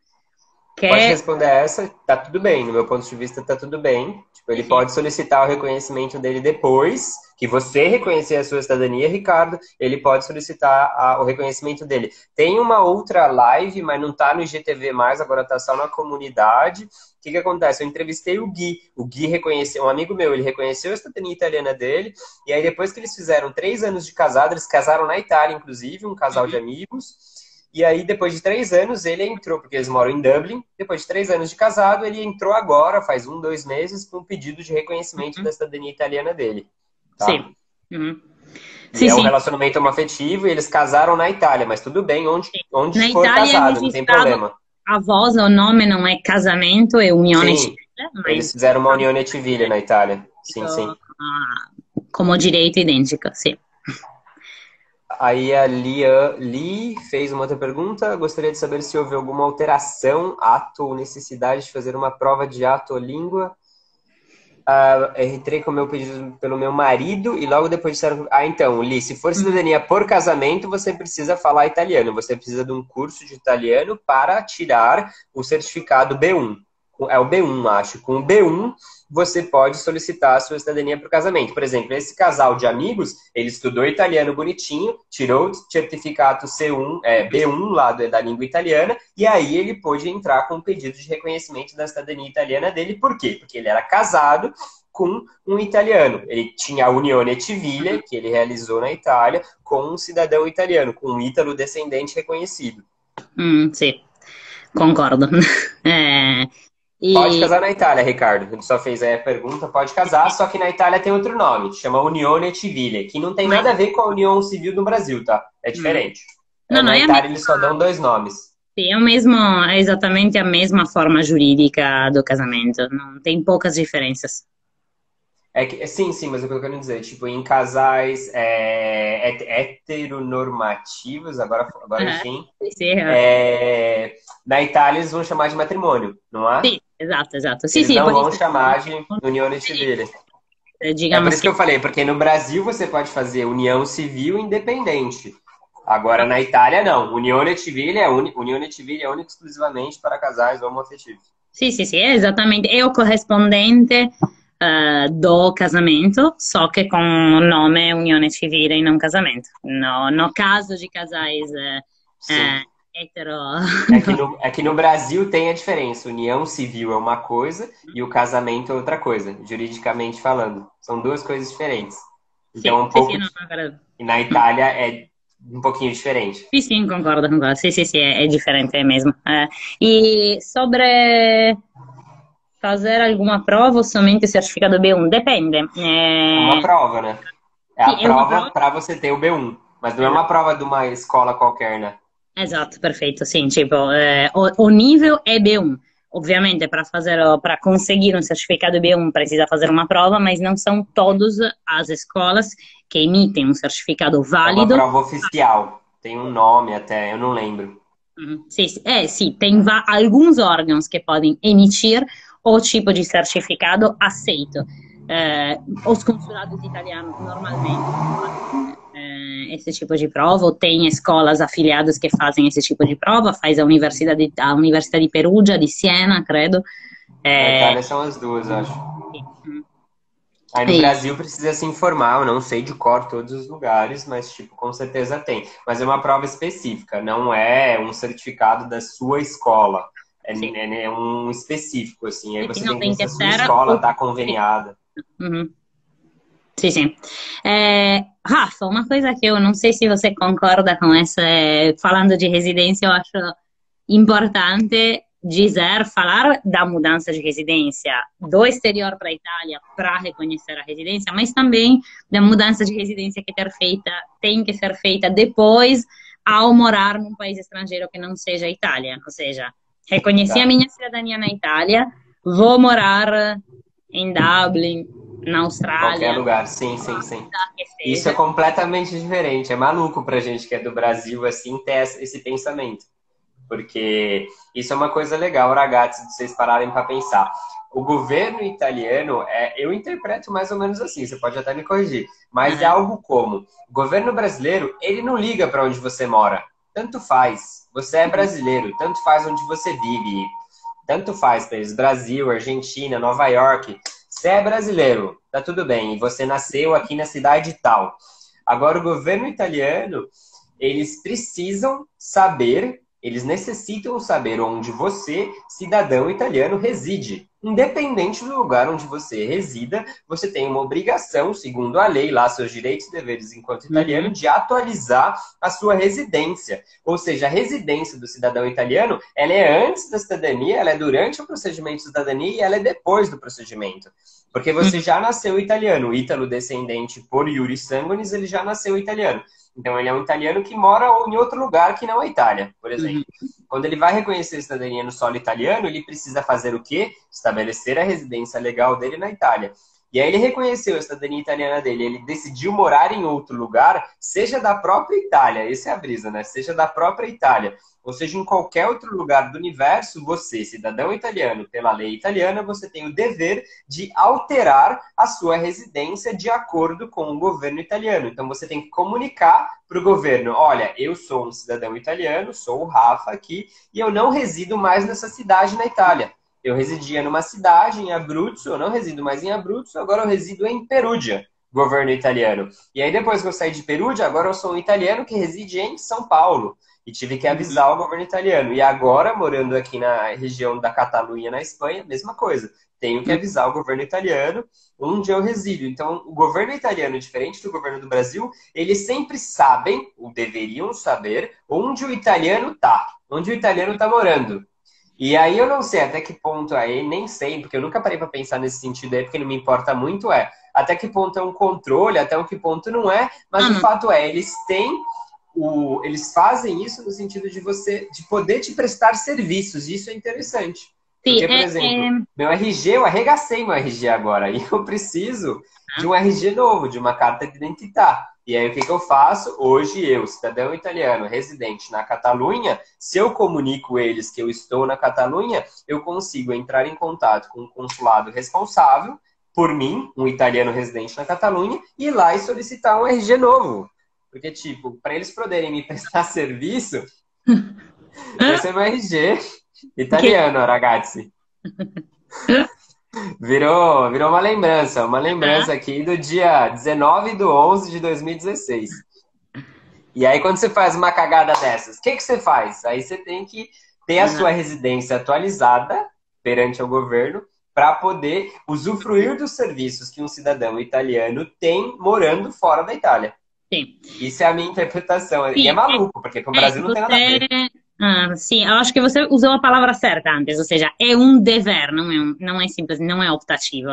Pode responder essa, tá tudo bem, no meu ponto de vista tá tudo bem. Tipo, ele pode solicitar o reconhecimento dele depois que você reconhecer a sua cidadania, Ricardo, ele pode solicitar o reconhecimento dele. Tem uma outra live, mas não tá no IGTV mais, agora tá só na comunidade. O que acontece? Eu entrevistei o Gui reconheceu, um amigo meu, ele reconheceu a cidadania italiana dele, e aí depois que eles fizeram 3 anos de casado, eles casaram na Itália, inclusive, um casal de amigos. E aí, depois de 3 anos, ele entrou, porque eles moram em Dublin. Depois de 3 anos de casado, ele entrou agora, faz 1, 2 meses, com um pedido de reconhecimento da cidadania italiana dele. Tá? Sim. E é um relacionamento homoafetivo, e eles casaram na Itália, mas tudo bem, onde for casado, não tem problema. A voz, o nome não é casamento, é unione civile. Eles fizeram uma unione civile na Itália. Sim. Como direito idêntico, sim. Aí a Li fez uma outra pergunta. Gostaria de saber se houve alguma alteração, ato ou necessidade de fazer uma prova de ato ou língua. Entrei com o meu pedido pelo meu marido e logo depois disseram... então, Li, se for cidadania por casamento, você precisa falar italiano. Você precisa de um curso de italiano para tirar o certificado B1. É o B1, acho. Com o B1, você pode solicitar a sua cidadania por casamento. Por exemplo, esse casal de amigos, ele estudou italiano bonitinho, tirou o certificado C1, B1 lá da língua italiana, e aí ele pôde entrar com um pedido de reconhecimento da cidadania italiana dele. Por quê? Porque ele era casado com um italiano. Ele tinha a unione civile, que ele realizou na Itália, com um cidadão italiano, com um ítalo descendente reconhecido. Sim, concordo. Pode casar na Itália, Ricardo. Ele só fez aí a pergunta, pode casar, só que na Itália tem outro nome, chama Unione Civile, que não tem nada a ver com a união civil do Brasil, tá? É diferente. Na Itália eles só dão 2 nomes. Sim, é exatamente a mesma forma jurídica do casamento, não tem poucas diferenças. Sim, mas o que eu quero dizer, tipo, em casais heteronormativos, enfim, na Itália eles vão chamar de matrimônio, não é? Sim, exato. Eles não vão chamar de unione civile. É por isso que eu falei, porque no Brasil você pode fazer união civil independente. Agora na Itália não, unione civile é única exclusivamente para casais homoafetivos. Sim, exatamente. É o correspondente do casamento, só que com o nome unione civile e não casamento. No caso de casais hetero... É que no Brasil tem a diferença. União civil é uma coisa e o casamento é outra coisa, juridicamente falando. São 2 coisas diferentes. Então, E na Itália é um pouquinho diferente. Sim, concordo. Sim, é diferente mesmo. E sobre... fazer alguma prova ou somente certificado B1? Depende. Uma prova, né? A prova para você ter o B1. Mas não é uma prova de uma escola qualquer, né? Exato, perfeito. Sim, tipo, o nível é B1. Ovviamente, para conseguir um certificado B1 precisa fazer uma prova, mas não são todas as escolas que emitem um certificado É uma válido. prova oficial. Tem um nome até, eu não lembro. Sì, sì, sì, tem alguns órgãos que podem emitir o tipo de certificado aceito. Os consulados italianos normalmente fazem esse tipo de prova, ou tem escolas afiliadas que fazem esse tipo de prova, faz a Università di Perugia, di Siena, credo. Na Eh, Itália são as duas, eu acho. sì. Aí no E- Brasil precisa se informar, eu não sei de cor todos os lugares, mas tipo, com certeza tem. Mas é uma prova específica, não é um certificado da sua escola. É, sì, é um específico, assim. Aí sì, sì, você no, tem que tem ver se que a sua ser. escola está conveniada. Mhm. Sì, sì. Rafa, uma coisa que eu não sei se você concorda com essa, falando de residência, eu acho importante dizer, falar da mudança de residência do exterior para a Itália para reconhecer a residência, mas também da mudança de residência que tem que ser feita depois ao morar num país estrangeiro que não seja a Itália. Ou seja, reconheci a Tá? minha cidadania na Itália, vou morar em Dublin, na Qualquer Austrália, lugar, sim, sim, sim. que Isso é seja. completamente diferente. É maluco pra gente que é do Brasil, assim, ter esse pensamento. Porque isso é uma coisa legal, ragazzi, de vocês pararem para pensar. O governo italiano, eu interpreto mais ou menos assim, você pode até me corrigir, mas é Aham. algo como, o governo brasileiro, ele não liga para onde você mora, tanto faz, você é brasileiro, tanto faz onde você vive, tanto faz para eles, Brasil, Argentina, Nova York, você é brasileiro, tá tudo bem, e você nasceu aqui na cidade tal. Agora, o governo italiano, eles precisam saber, eles necessitam saber onde você, cidadão italiano, reside. Independente do lugar onde você resida, você tem uma obrigação, segundo a lei, lá, seus direitos e deveres enquanto italiano, Uhum. de atualizar a sua residência. Ou seja, a residência do cidadão italiano, ela é antes da cidadania, ela é durante o procedimento de cidadania e ela é depois do procedimento. Porque você Uhum. já nasceu italiano, ítalo descendente por iuris sanguinis, ele já nasceu italiano. Então, ele é um italiano que mora em outro lugar que não a Itália, por exemplo. Uhum. Quando ele vai reconhecer a cidadania no solo italiano, ele precisa fazer o quê? Estabelecer a residência legal dele na Itália. E aí ele reconheceu a cidadania italiana dele, ele decidiu morar em outro lugar, seja da própria Itália, essa é a brisa, né? Seja da própria Itália, ou seja, em qualquer outro lugar do universo, você, cidadão italiano, pela lei italiana, você tem o dever de alterar a sua residência de acordo com o governo italiano. Então você tem que comunicar para o governo, olha, eu sou um cidadão italiano, sou o Rafa aqui, e eu não resido mais nessa cidade na Itália. Eu residia numa cidade, em Abruzzo, eu não resido mais em Abruzzo, agora eu resido em Perugia, governo italiano. E aí depois que eu saí de Perugia, agora eu sou um italiano que reside em São Paulo. E tive que Uhum. avisar o governo italiano. E agora, morando aqui na região da Catalunha, na Espanha, mesma coisa. Tenho que avisar o governo italiano onde eu resido. Então, o governo italiano, diferente do governo do Brasil, eles sempre sabem, ou deveriam saber, onde o italiano está, onde o italiano está morando. E aí eu não sei até que ponto aí, nem sei, porque eu nunca parei para pensar nesse sentido aí, porque não me importa muito, até que ponto é um controle, até que ponto não é, mas Ah, o no. fato é, eles fazem isso no sentido de você, de poder te prestar serviços, e isso é interessante. Sì, Porque, por exemplo, meu RG, eu arregacei meu RG agora, e eu preciso de um RG novo, de uma carta de identidade. E aí, o que, que eu faço? Hoje, eu, cidadão italiano, residente na Catalunha, se eu comunico eles que eu estou na Catalunha, eu consigo entrar em contato com o consulado responsável, por mim, um italiano residente na Catalunha, e ir lá e solicitar um RG novo. Porque, tipo, para eles poderem me prestar serviço, vai ser meu RG che... italiano, ragazzi. Virou uma Ah, lembrança aqui do dia 19/11/2016. E aí, quando você faz uma cagada dessas, o que, que você faz? Aí você tem que ter a ah, sua residência atualizada perante o governo para poder usufruir dos serviços que um cidadão italiano tem morando fora da Itália. sì. Isso é a minha interpretação. E é Sì, maluco, porque com o Brasil não tem nada a ver. sì, acho que você usou a palavra certa antes, ou seja, é um dever, não é simples, não é optativo.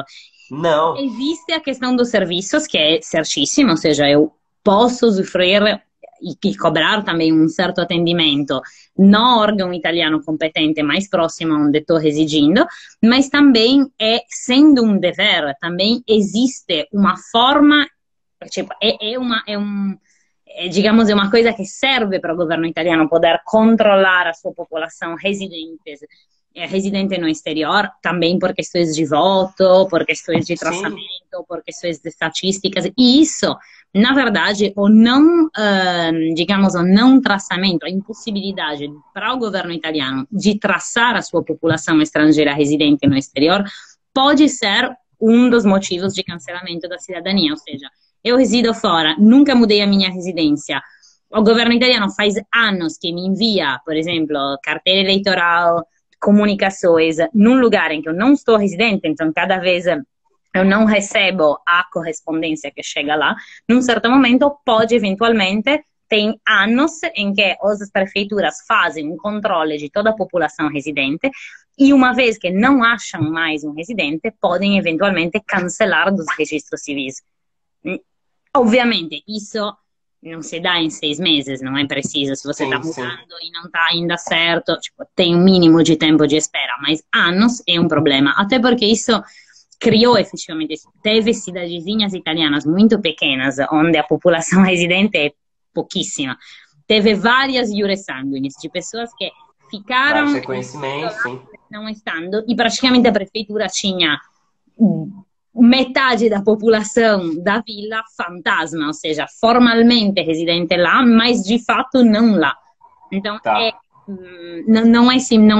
Não. Existe a questão dos serviços, que é certíssimo, ou seja, eu posso usufruir. e cobrar também um certo atendimento no órgão italiano competente mais próximo onde estou residindo, mas também sendo um dever, também existe uma forma, tipo, digamos, é uma coisa que serve para o governo italiano poder controlar a sua população residente no exterior, também por questões de voto, por questões de traçamento, por questões de estatísticas, e isso, na verdade, o não, digamos, o não traçamento, a impossibilidade para o governo italiano de traçar a sua população estrangeira residente no exterior, pode ser um dos motivos de cancelamento da cidadania, ou seja, eu resido fora, nunca mudei a minha residência, o governo italiano faz anos que me envia, por exemplo, carteira eleitoral, comunicações num lugar em que eu não estou residente, então cada vez eu não recebo a correspondência que chega lá, num certo momento pode eventualmente, tem anos em que as prefeituras fazem um controle de toda a população residente e uma vez que não acham mais um residente, podem eventualmente cancelar dos registros civis. Ovviamente, isso não se dá em 6 meses, não é preciso. Se você está mudando e não está ainda certo, tipo, tem um mínimo de tempo de espera, mas anos é um problema. Até porque isso criou efetivamente, teve cidadezinhas italianas muito pequenas, onde a população residente é pouquíssima. Teve várias iure sanguinis, de pessoas que ficaram não estando, e praticamente a prefeitura tinha metade da população da vila fantasma, ou seja, formalmente residente lá, mas de fato não lá. Então, não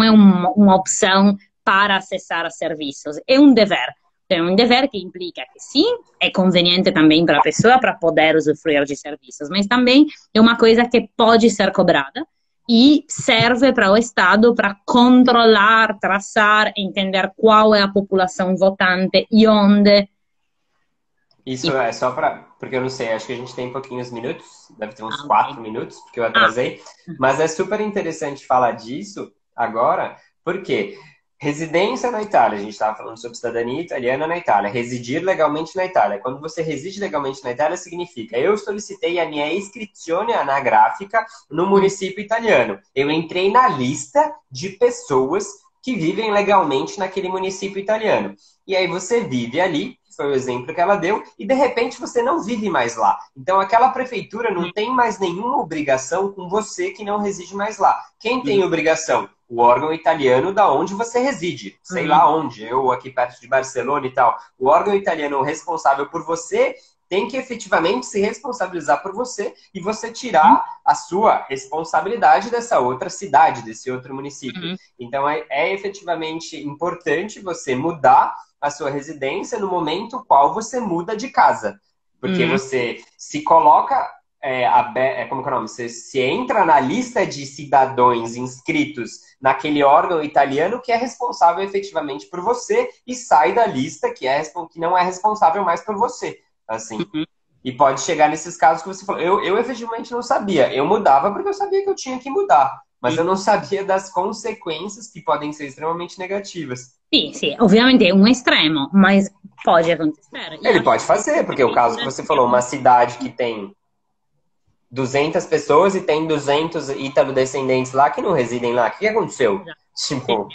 é uma opção para acessar serviços, é um dever. É um dever que implica que sim, é conveniente também para a pessoa para poder usufruir de serviços, mas também é uma coisa que pode ser cobrada e serve para o Estado para controlar, traçar, entender qual é a população votante e onde. Isso é só para... Porque eu não sei, acho que a gente tem pouquinhos minutos, deve ter uns 4 minutos, porque eu atrasei. Mas é super interessante falar disso agora, porque residência na Itália, a gente estava falando sobre cidadania italiana na Itália, residir legalmente na Itália. Quando você reside legalmente na Itália, significa eu solicitei a minha iscrizione anagrafica no município italiano. Eu entrei na lista de pessoas que vivem legalmente naquele município italiano. E aí você vive ali, que foi o exemplo que ela deu, e de repente você não vive mais lá. Então aquela prefeitura não tem mais nenhuma obrigação com você que não reside mais lá. Quem tem obrigação? O órgão italiano da onde você reside. Sei lá onde, eu aqui perto de Barcelona e tal. O órgão italiano responsável por você tem que efetivamente se responsabilizar por você e você tirar a sua responsabilidade dessa outra cidade, desse outro município. Então é efetivamente importante você mudar a sua residência no momento qual você muda de casa. Porque você se coloca... como que é o nome? Você se entra na lista de cidadãos inscritos naquele órgão italiano que é responsável efetivamente por você e sai da lista que não é responsável mais por você. Assim. E pode chegar nesses casos que você falou. Eu efetivamente não sabia. Eu mudava porque eu sabia que eu tinha que mudar. Mas eu não sabia das consequências que podem ser extremamente negativas. Sim, obviamente é um extremo, mas pode acontecer. Ele pode fazer, porque o caso que você falou, uma cidade que tem 200 pessoas e tem 200 ítalo-descendentes lá que não residem lá. O que aconteceu? Tipo...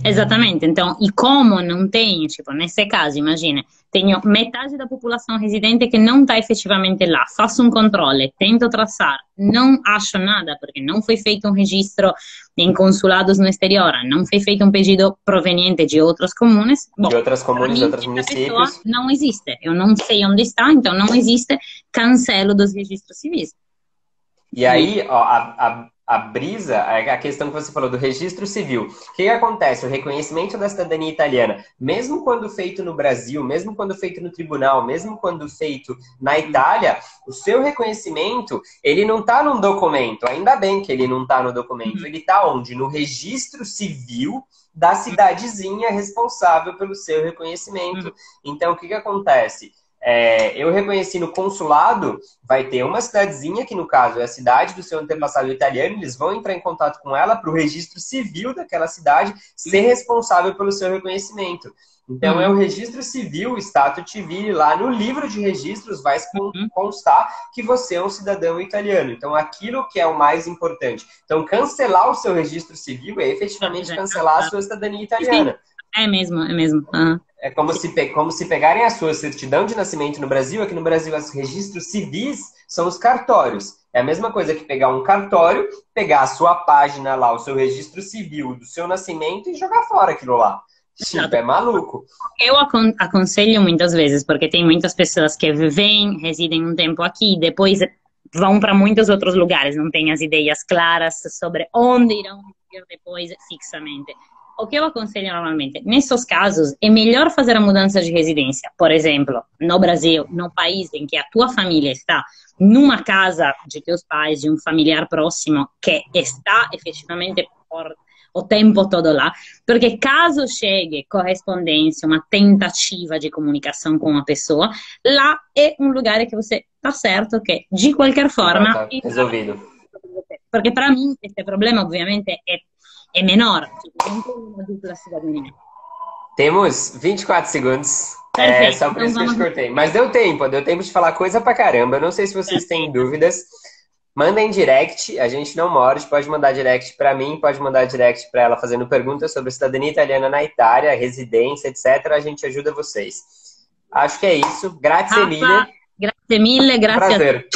Exatamente. Então, e como não tem, tipo, nesse caso, imagina, tenho metade da população residente que não está efetivamente lá, faço um controle, tento traçar, não acho nada, porque não foi feito um registro em consulados no exterior, não foi feito um pedido proveniente de outros comunes. Bom, de outras comunes, de outros municípios. Não existe. Eu não sei onde está, então não existe cancelo dos registros civis. E aí, ó, a brisa, a questão que você falou do registro civil. O que acontece? O reconhecimento da cidadania italiana, mesmo quando feito no Brasil, mesmo quando feito no tribunal, mesmo quando feito na Itália, o seu reconhecimento, ele não está num documento. Ainda bem que ele não está no documento. Ele está onde? No registro civil da cidadezinha responsável pelo seu reconhecimento. Então, o que acontece? Eu reconheci no consulado, vai ter uma cidadezinha, que no caso é a cidade do seu antepassado italiano, eles vão entrar em contato com ela para o registro civil daquela cidade ser responsável pelo seu reconhecimento. Então, é o registro civil, o status civile, lá no livro de registros vai constar que você é um cidadão italiano. Então, aquilo que é o mais importante. Então, cancelar o seu registro civil é efetivamente cancelar a sua cidadania italiana. É mesmo, é mesmo. Uhum. É como se pegarem a sua certidão de nascimento no Brasil. Aqui no Brasil, os registros civis são os cartórios. É a mesma coisa que pegar um cartório, pegar a sua página lá, o seu registro civil do seu nascimento e jogar fora aquilo lá. Tipo, é maluco. Eu aconselho muitas vezes, porque tem muitas pessoas que vêm, residem um tempo aqui, depois vão para muitos outros lugares, não têm as ideias claras sobre onde irão viver depois fixamente. O que eu aconselho normalmente, nesses casos, é melhor fazer a mudança de residência. Por exemplo, no Brasil, no país em que a tua família está, numa casa de teus pais, de um familiar próximo, que está efetivamente por o tempo todo lá, porque caso chegue correspondência, uma tentativa de comunicação com uma pessoa, lá é um lugar que você está certo que, de qualquer forma... Tá resolvido. Porque para mim, esse problema, obviamente, é menor. Não tem uma dupla cidadania. Temos 24 segundos. Perfeito. Só por isso que eu te cortei. Mas deu tempo de falar coisa pra caramba. Eu não sei se vocês têm dúvidas. Mandem direct, a gente não morde, pode mandar direct para mim, pode mandar direct para ela fazendo perguntas sobre cidadania italiana na Itália, residência, etc. A gente ajuda vocês. Acho que é isso. Grazie mille. Grazie mille, grazie a te. Prazer.